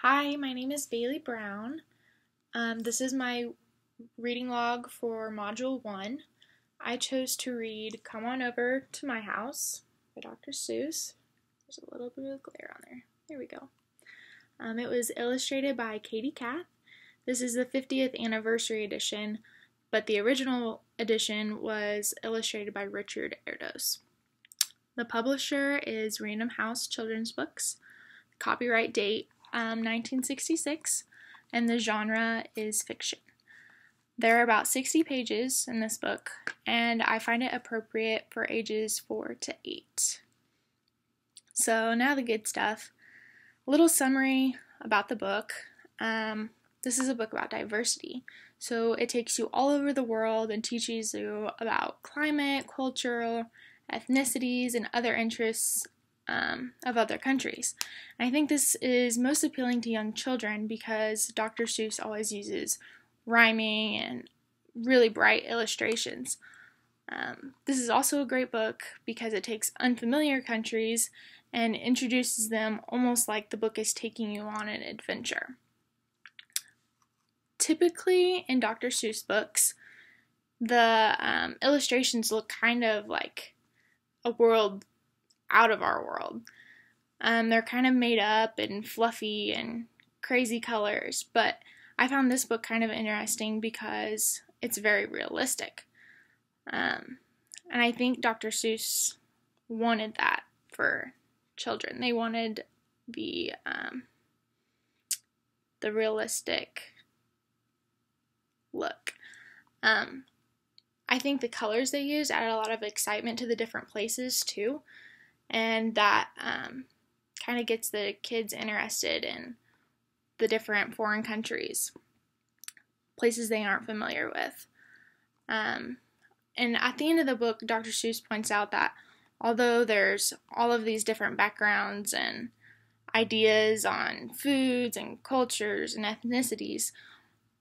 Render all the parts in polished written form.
Hi, my name is Bailey Brown. This is my reading log for Module 1. I chose to read Come On Over to My House by Dr. Seuss. There's a little bit of glare on there. There we go. It was illustrated by Kath. This is the 50th anniversary edition, but the original edition was illustrated by Richard Erdoes. The publisher is Random House Children's Books. Copyright date 1966, and the genre is fiction. There are about 60 pages in this book, and I find it appropriate for ages 4 to 8. So now the good stuff. A little summary about the book. This is a book about diversity. So it takes you all over the world and teaches you about climate, culture, ethnicities, and other interests of other countries. And I think this is most appealing to young children because Dr. Seuss always uses rhyming and really bright illustrations. This is also a great book because it takes unfamiliar countries and introduces them almost like the book is taking you on an adventure. Typically in Dr. Seuss books, the illustrations look kind of like a world out of our world. They're kind of made up and fluffy and crazy colors, but I found this book kind of interesting because it's very realistic. And I think Dr. Seuss wanted that for children. They wanted the realistic look. I think the colors they used added a lot of excitement to the different places too. And that kind of gets the kids interested in the different foreign countries, places they aren't familiar with. And at the end of the book, Dr. Seuss points out that although there's all of these different backgrounds and ideas on foods and cultures and ethnicities,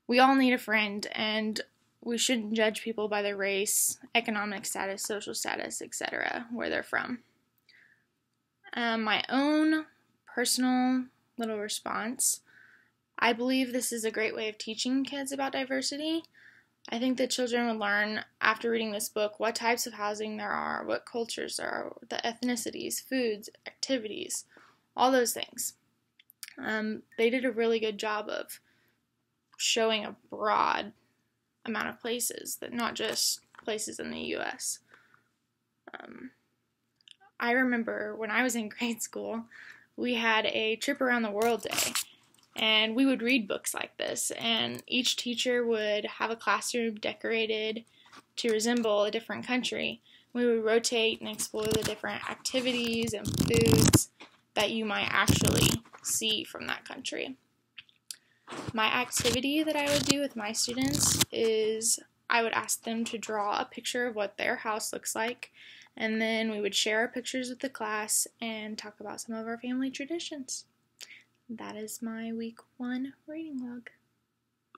we all need a friend, and we shouldn't judge people by their race, economic status, social status, etc., where they're from. My own personal little response, I believe this is a great way of teaching kids about diversity. I think that children would learn after reading this book what types of housing there are, what cultures there are, the ethnicities, foods, activities, all those things. They did a really good job of showing a broad amount of places, that not just places in the U.S. I remember when I was in grade school, we had a trip around the world day, and we would read books like this, and each teacher would have a classroom decorated to resemble a different country. We would rotate and explore the different activities and foods that you might actually see from that country. My activity that I would do with my students is I would ask them to draw a picture of what their house looks like, and then we would share our pictures with the class and talk about some of our family traditions. That is my week 1 reading log.